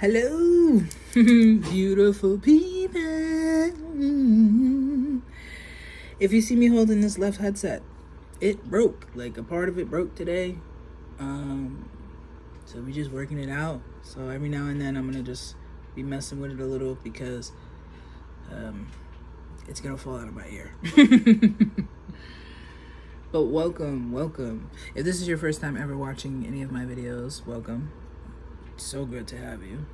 Hello, beautiful people. If you see me holding this left headset, it broke. Like a part of it broke today. So we're just working it out. So every now and then I'm gonna just be messing with it a little because it's gonna fall out of my ear. But welcome. If this is your first time ever watching any of my videos, welcome. It's so good to have you.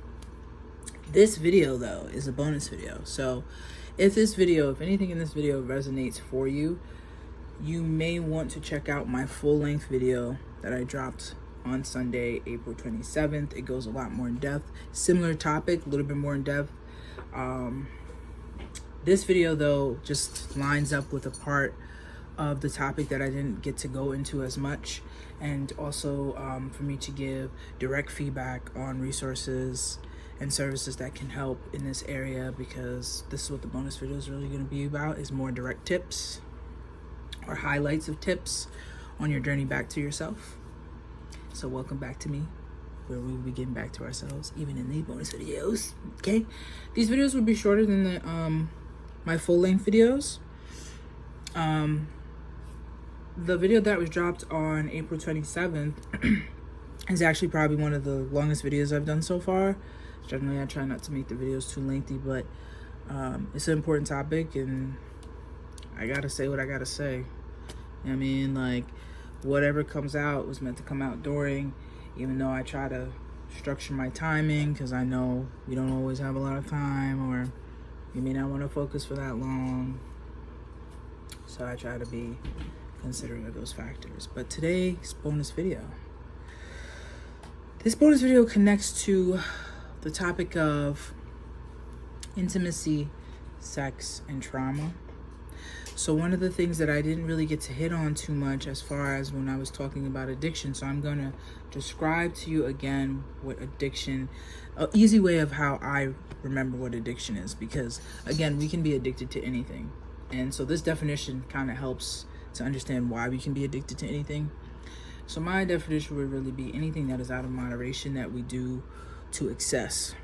This video though is a bonus video. So if anything in this video resonates for you, you may want to check out my full-length video that I dropped on Sunday, April 27th. It goes a lot more in depth. Similar topic, a little bit more in depth. This video though just lines up with a part of the topic that I didn't get to go into as much, and also for me to give direct feedback on resources and services that can help in this area, because this is what the bonus video is really going to be about, is more direct tips or highlights of tips on your journey back to yourself. So welcome back to me, where we will be getting back to ourselves even in these bonus videos. Okay, these videos will be shorter than the my full-length videos. The video that was dropped on April 27th is actually probably one of the longest videos I've done so far. Generally, I try not to make the videos too lengthy, but it's an important topic, and I gotta say what I gotta say. I mean, like, whatever comes out was meant to come out during, even though I try to structure my timing, because I know we don't always have a lot of time, or you may not want to focus for that long. So I try to be considering of those factors. But today's bonus video, this bonus video connects to the topic of intimacy, sex, and trauma. So one of the things that I didn't really get to hit on too much as far as when I was talking about addiction, so I'm gonna describe to you again what addiction, an easy way of how I remember what addiction is, because again, we can be addicted to anything. And so this definition kind of helps to understand why we can be addicted to anything. So my definition would really be anything that is out of moderation that we do to excess.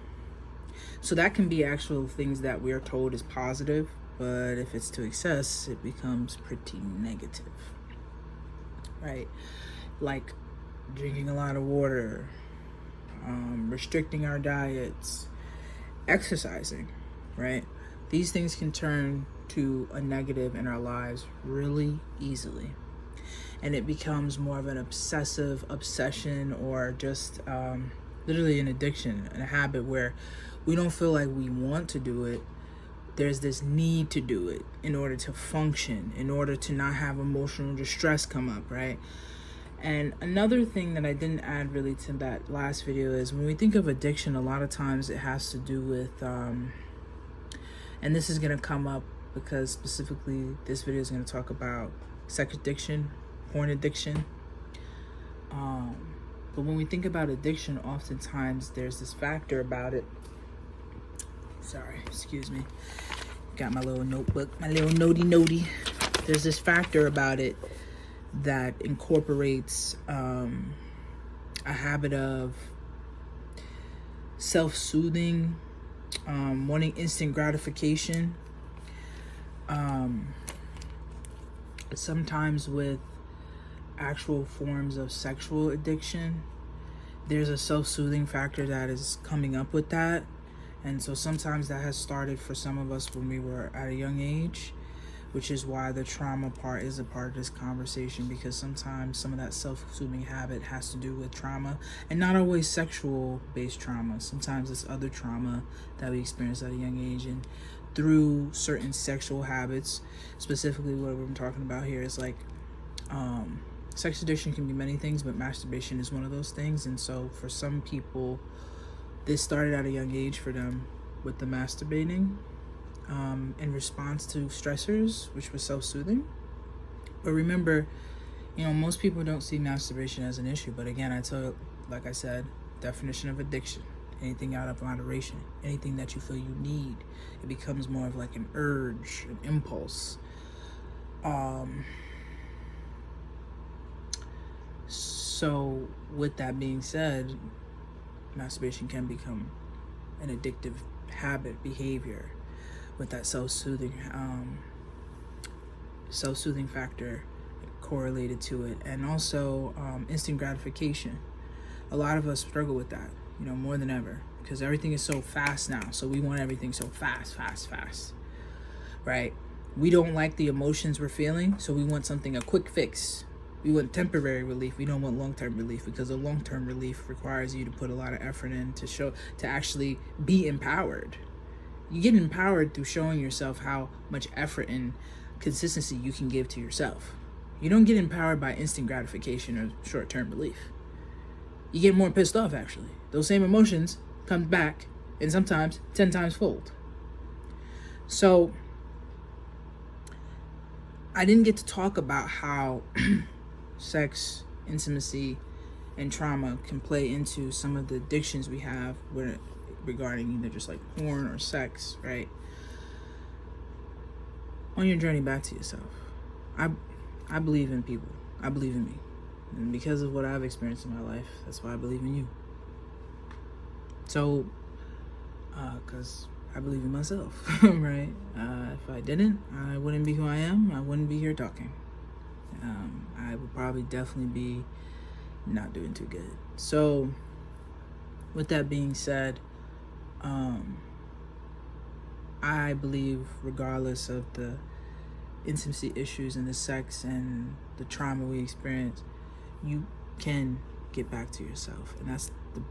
So that can be actual things that we are told is positive, but if it's to excess, it becomes pretty negative, right? Like drinking a lot of water, restricting our diets, exercising, right? These things can turn to a negative in our lives really easily, and it becomes more of an obsession, or just literally an addiction and a habit where we don't feel like we want to do it. There's this need to do it in order to function, in order to not have emotional distress come up, right? And another thing that I didn't add really to that last video is when we think of addiction, a lot of times it has to do with and this is going to come up because specifically this video is going to talk about sex addiction, porn addiction. But when we think about addiction, oftentimes there's this factor about it. Sorry, excuse me. Got my little notebook, my little notey. There's this factor about it that incorporates a habit of self-soothing, wanting instant gratification. Sometimes with actual forms of sexual addiction, there's a self-soothing factor that is coming up with that. And so sometimes that has started for some of us when we were at a young age, which is why the trauma part is a part of this conversation, because sometimes some of that self-soothing habit has to do with trauma, and not always sexual-based trauma. Sometimes it's other trauma that we experience at a young age, and through certain sexual habits. Specifically what we're talking about here is like sex addiction can be many things, but masturbation is one of those things. And so for some people, this started at a young age for them with the masturbating in response to stressors, which was self-soothing. But remember, most people don't see masturbation as an issue. But again, like I said, definition of addiction: anything out of moderation, anything that you feel you need. It becomes more of like an urge, an impulse. So with that being said, masturbation can become an addictive habit, behavior, with that self-soothing factor correlated to it. And also instant gratification. A lot of us struggle with that, more than ever, because everything is so fast now. So we want everything so fast, right? We don't like the emotions we're feeling, so we want a quick fix. We want temporary relief. We don't want long-term relief, because the long-term relief requires you to put a lot of effort in to actually be empowered. You get empowered through showing yourself how much effort and consistency you can give to yourself. You don't get empowered by instant gratification or short-term relief. You get more pissed off, actually. Those same emotions come back, and sometimes 10 times fold. So I didn't get to talk about how sex, intimacy, and trauma can play into some of the addictions we have regarding either just like porn or sex, right? On your journey back to yourself, I believe in people. I believe in me. And because of what I've experienced in my life, that's why I believe in you. So, because I believe in myself, right? If I didn't, I wouldn't be who I am. I wouldn't be here talking. I would probably definitely be not doing too good. So, with that being said, I believe regardless of the intimacy issues and the sex and the trauma we experience, you can get back to yourself. And that's the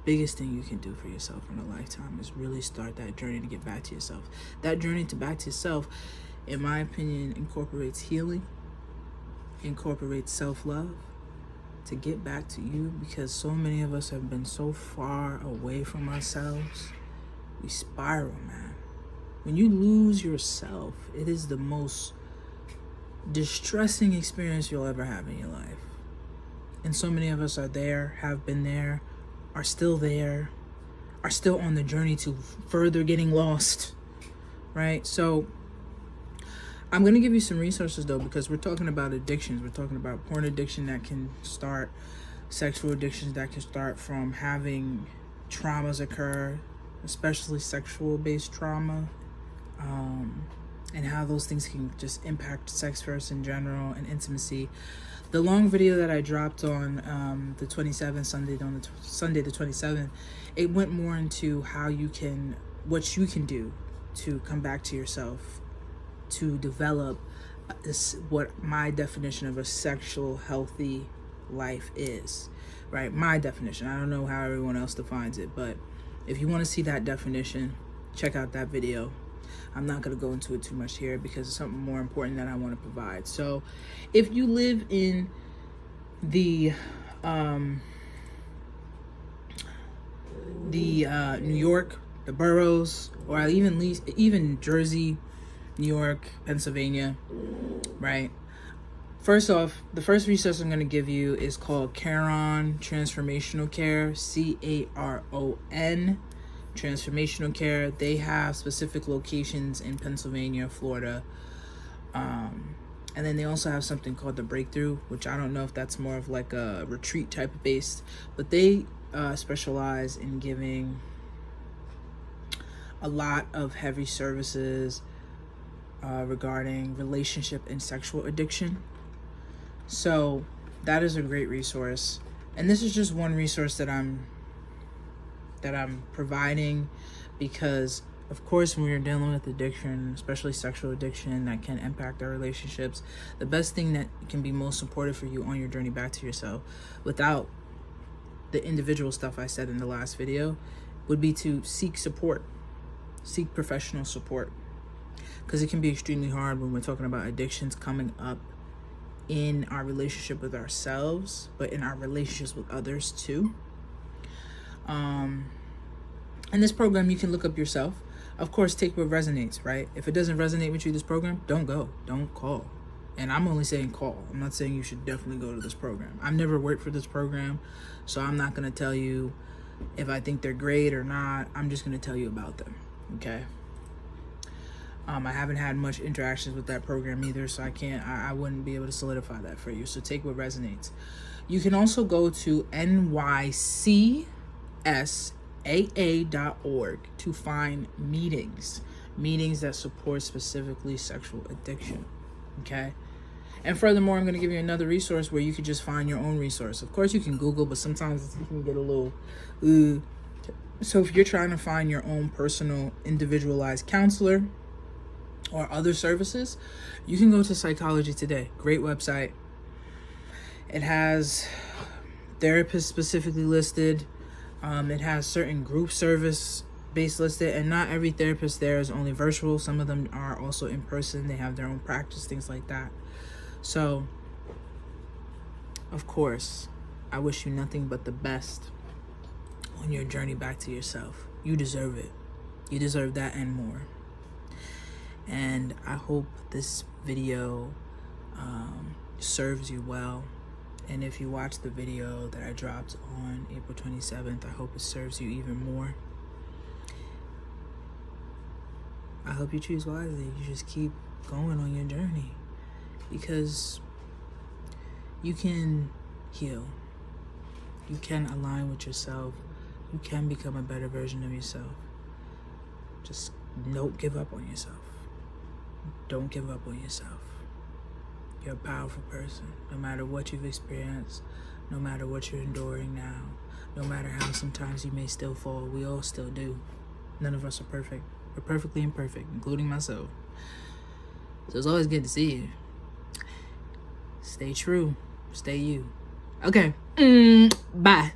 biggest thing you can do for yourself in a lifetime, is really start that journey to get back to yourself. That journey to back to yourself, in my opinion, incorporates healing, incorporates self-love, to get back to you, because so many of us have been so far away from ourselves. We spiral, man. When you lose yourself, it is the most distressing experience you'll ever have in your life. And so many of us are there, have been there, are still on the journey to further getting lost, right? So I'm going to give you some resources, though, because we're talking about addictions. We're talking about porn addiction that can start, sexual addictions that can start from having traumas occur, especially sexual-based trauma, and how those things can just impact sex first in general and intimacy. The long video that I dropped on the 27th, Sunday the 27th, it went more into what you can do to come back to yourself, to develop what my definition of a sexual healthy life is, right? My definition. I don't know how everyone else defines it, but if you want to see that definition, check out that video. I'm not going to go into it too much here because it's something more important that I want to provide. So if you live in the New York, the boroughs, or even Jersey, New York, Pennsylvania, right? First off, the first resource I'm going to give you is called Caron Transformational Care, CARON Transformational Care. They have specific locations in Pennsylvania, Florida, and then they also have something called the Breakthrough, which I don't know if that's more of like a retreat type of based, but they specialize in giving a lot of heavy services regarding relationship and sexual addiction. So that is a great resource, and this is just one resource that I'm providing, because of course when we're dealing with addiction, especially sexual addiction that can impact our relationships, the best thing that can be most supportive for you on your journey back to yourself, without the individual stuff I said in the last video, would be to seek support, seek professional support, because it can be extremely hard when we're talking about addictions coming up in our relationship with ourselves, but in our relationships with others too. In this program, you can look up yourself. Of course, take what resonates, right? If it doesn't resonate with you, this program, don't go, don't call. And I'm only saying call. I'm not saying you should definitely go to this program. I've never worked for this program, so I'm not going to tell you if I think they're great or not. I'm just going to tell you about them, okay? I haven't had much interactions with that program either, so I wouldn't be able to solidify that for you. So take what resonates. You can also go to NYCS aa.org, to find meetings that support specifically sexual addiction. Okay. And furthermore, I'm going to give you another resource where you could just find your own resource. Of course, you can Google, but sometimes you can get a little. So if you're trying to find your own personal, individualized counselor or other services, you can go to Psychology Today. Great website. It has therapists specifically listed. It has certain group service based listed, and not every therapist there is only virtual. Some of them are also in person. They have their own practice, things like that. So, of course, I wish you nothing but the best on your journey back to yourself. You deserve it. You deserve that and more. And I hope this video serves you well. And if you watch the video that I dropped on April 27th, I hope it serves you even more. I hope you choose wisely. You just keep going on your journey, because you can heal. You can align with yourself. You can become a better version of yourself. Just don't give up on yourself. Don't give up on yourself. You're a powerful person. No matter what you've experienced, no matter what you're enduring now, no matter how sometimes you may still fall, we all still do. None of us are perfect. We're perfectly imperfect, including myself. So it's always good to see you. Stay true. Stay you. Okay. Bye.